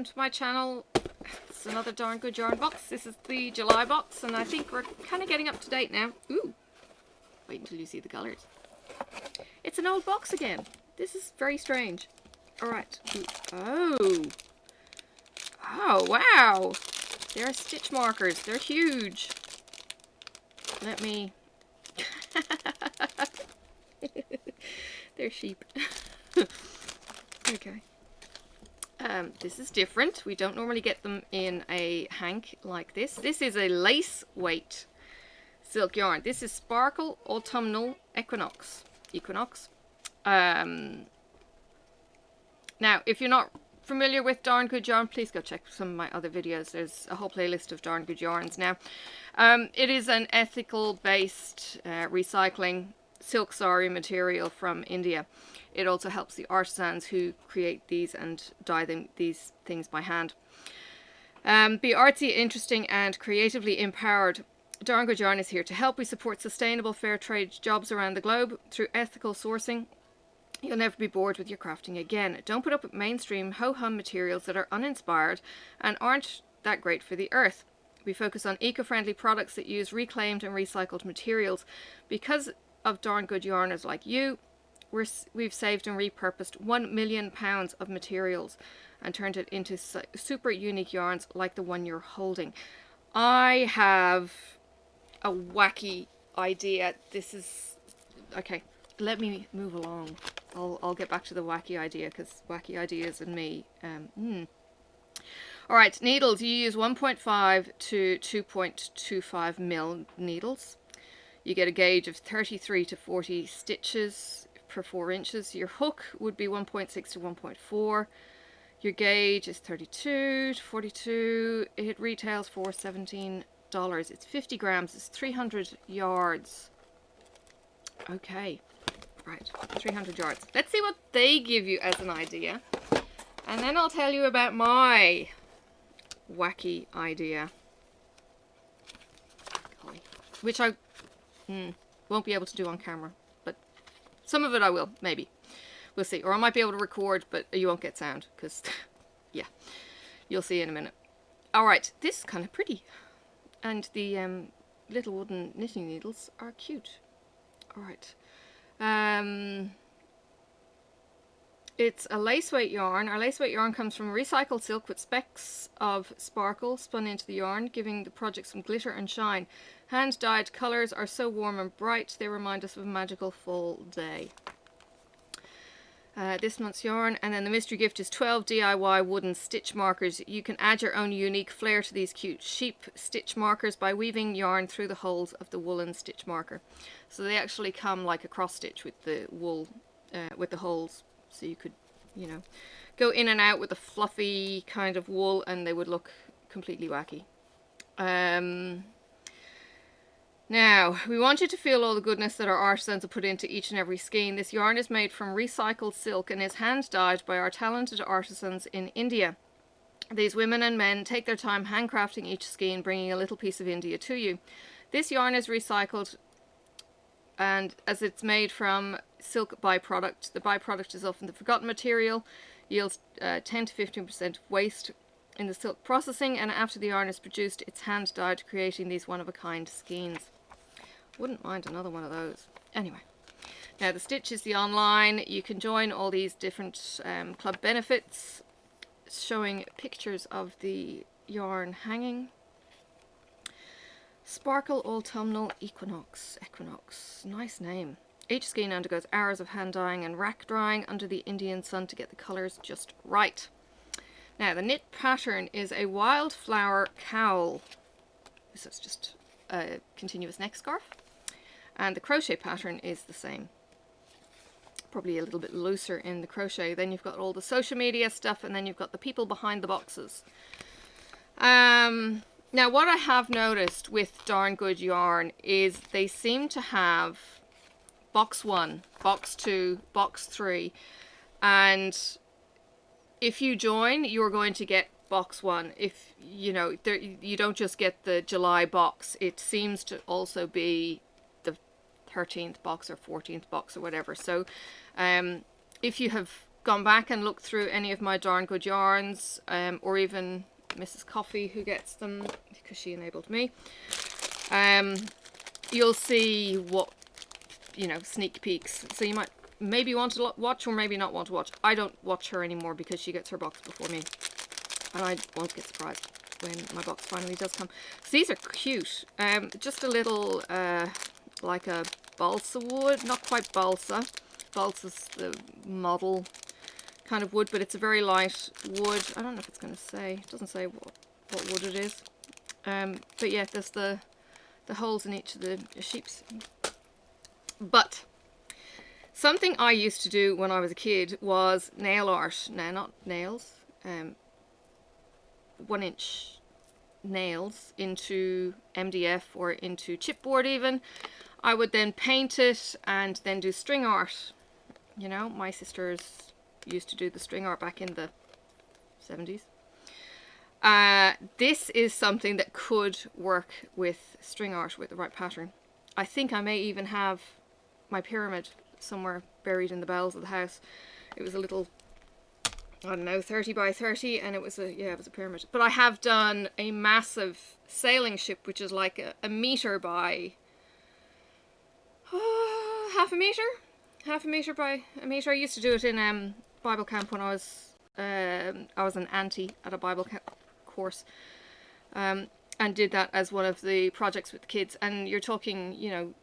welcome to my channel. It's another darn good yarn box. This is the July box, and I think we're kind of getting up to date now. Ooh, wait until you see the colours. It's an old box again. This is very strange. Alright. Oh. Oh, wow. They're stitch markers. They're huge. Let me... They're sheep. Okay. This is different. We don't normally get them in a hank like this. This is a lace weight silk yarn. This is Sparkle Autumnal Equinox. Now, if you're not familiar with darn good yarn, please go check some of my other videos. There's a whole playlist of darn good yarns now. It is an ethical based recycling silk sari material from India. It also helps the artisans who create these and dye these things by hand. Be artsy, interesting and creatively empowered. Darn Good Yarn is here to help. We support sustainable fair trade jobs around the globe through ethical sourcing. You'll never be bored with your crafting again. Don't put up with mainstream ho-hum materials that are uninspired and aren't that great for the earth. We focus on eco-friendly products that use reclaimed and recycled materials. Because of Darn Good Yarners like you, we've saved and repurposed £1 million of materials and turned it into super unique yarns like the one you're holding. I have a wacky idea. This is... Okay, let me move along. I'll get back to the wacky idea because wacky ideas and me. Alright, needles. You use 1.5 to 2.25 mil needles. You get a gauge of 33 to 40 stitches per 4 inches. Your hook would be 1.6 to 1.4. Your gauge is 32 to 42. It retails for $17. It's 50 grams. It's 300 yards. Okay. Right. 300 yards. Let's see what they give you as an idea. And then I'll tell you about my wacky idea. Which I won't be able to do on camera. But some of it I will, maybe. We'll see. Or I might be able to record, but you won't get sound. Because, yeah. You'll see in a minute. Alright. This is kind of pretty. And the little wooden knitting needles are cute. Alright. It's a lace weight yarn. Our lace weight yarn comes from recycled silk with specks of sparkle spun into the yarn, giving the project some glitter and shine. Hand-dyed colours are so warm and bright, they remind us of a magical fall day. This month's yarn, and then the mystery gift is 12 DIY wooden stitch markers. You can add your own unique flair to these cute sheep stitch markers by weaving yarn through the holes of the woolen stitch marker. So they actually come like a cross stitch with the wool, with the holes. So you could, you know, go in and out with a fluffy kind of wool and they would look completely wacky. Now, we want you to feel all the goodness that our artisans have put into each and every skein. This yarn is made from recycled silk and is hand-dyed by our talented artisans in India. These women and men take their time handcrafting each skein, bringing a little piece of India to you. This yarn is recycled, and as it's made from silk byproduct, the byproduct is often the forgotten material, yields 10 to 15% waste in the silk processing, and after the yarn is produced, it's hand-dyed, creating these one-of-a-kind skeins. Wouldn't mind another one of those. Anyway, now the stitch is the online. You can join all these different club benefits, showing pictures of the yarn hanging. Sparkle Autumnal Equinox. Nice name. Each skein undergoes hours of hand dyeing and rack drying under the Indian sun to get the colours just right. Now the knit pattern is a wildflower cowl. This is just a continuous neck scarf. And the crochet pattern is the same. Probably a little bit looser in the crochet. Then you've got all the social media stuff, and then you've got the people behind the boxes. Now what I have noticed with Darn Good Yarn is they seem to have box 1, box 2, box 3, and if you join, you're going to get box 1. If you know, you don't just get the July box, it seems to also be the 13th box or 14th box or whatever. So if you have gone back and looked through any of my Darn Good yarns, or even Mrs. Coffee, who gets them because she enabled me, you'll see what, you know, sneak peeks. So you might maybe want to watch or maybe not want to watch. I don't watch her anymore because she gets her box before me, and I won't get surprised when my box finally does come. So these are cute. Just a little like a balsa wood, not quite balsa. Balsa's the model kind of wood, but it's a very light wood. I don't know if it's going to say. It doesn't say what wood it is. But yeah, there's the holes in each of the sheeps. But something I used to do when I was a kid was nail art. Now, not nails. 1-inch nails into MDF or into chipboard even. I would then paint it and then do string art. You know, my sisters used to do the string art back in the 70s. This is something that could work with string art with the right pattern. I think I may even have my pyramid somewhere buried in the bowels of the house. It was a little, I don't know, 30 by 30, and it was a pyramid. But I have done a massive sailing ship, which is like a meter by half a meter by a meter. I used to do it in Bible camp when I was an auntie at a Bible course, and did that as one of the projects with the kids. And you're talking, you know,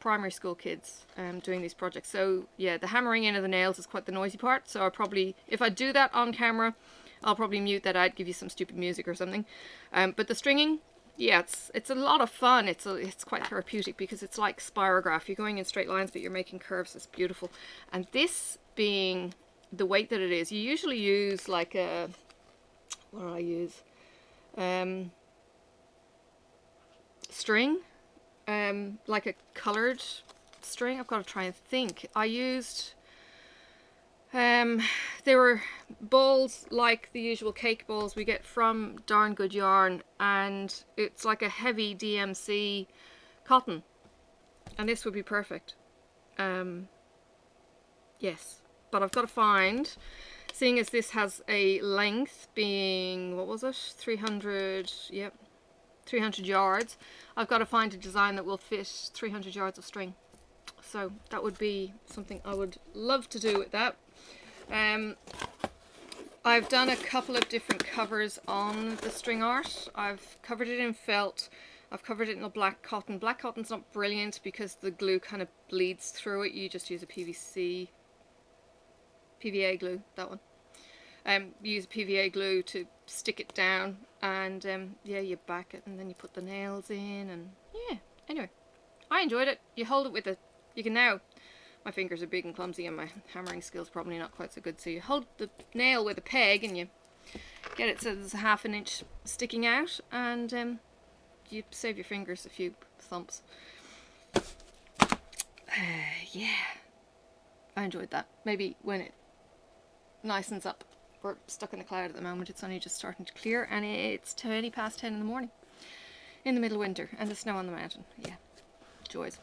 primary school kids doing these projects. So yeah, the hammering in of the nails is quite the noisy part. So I probably, if I do that on camera, I'll probably mute that out, give you some stupid music or something. But the stringing, yeah, it's a lot of fun. It's quite therapeutic because it's like spirograph. You're going in straight lines, but you're making curves. It's beautiful. And this being the weight that it is, you usually use like a, what do I use? String, like a colored string. I've got to try and think. I used, they were balls like the usual cake balls we get from Darn Good Yarn, and it's like a heavy DMC cotton, and this would be perfect. Yes, but I've got to find, seeing as this has a length being, what was it, 300, yep, 300 yards, I've got to find a design that will fit 300 yards of string. So that would be something I would love to do with that. I've done a couple of different covers on the string art. I've covered it in felt, I've covered it in a black cotton. Black cotton's not brilliant because the glue kind of bleeds through it. You just use a PVA glue, that one. You use PVA glue to stick it down, and yeah, you back it and then you put the nails in, and yeah, anyway, I enjoyed it. You hold it with a, you can now, my fingers are big and clumsy and my hammering skills probably not quite so good, so you hold the nail with a peg and you get it so there's a ½ inch sticking out, and you save your fingers a few thumps. Yeah, I enjoyed that. Maybe when it nicens up. We're stuck in the cloud at the moment. It's only just starting to clear, and it's 20 past 10 in the morning in the middle of winter, and the snow on the mountain. Yeah, joys.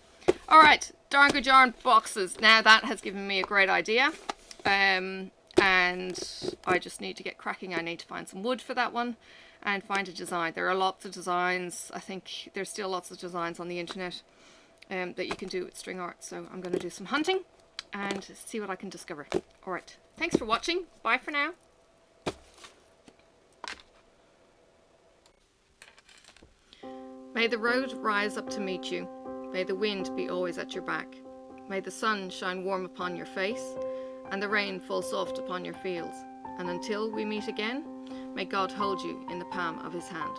All right, Darn Good Yarn boxes. Now that has given me a great idea, and I just need to get cracking. I need to find some wood for that one and find a design. There are lots of designs. I think there's still lots of designs on the internet that you can do with string art, so I'm going to do some hunting and see what I can discover. All right, thanks for watching. Bye for now. May the road rise up to meet you. May the wind be always at your back. May the sun shine warm upon your face, and the rain fall soft upon your fields. And until we meet again, may God hold you in the palm of his hand.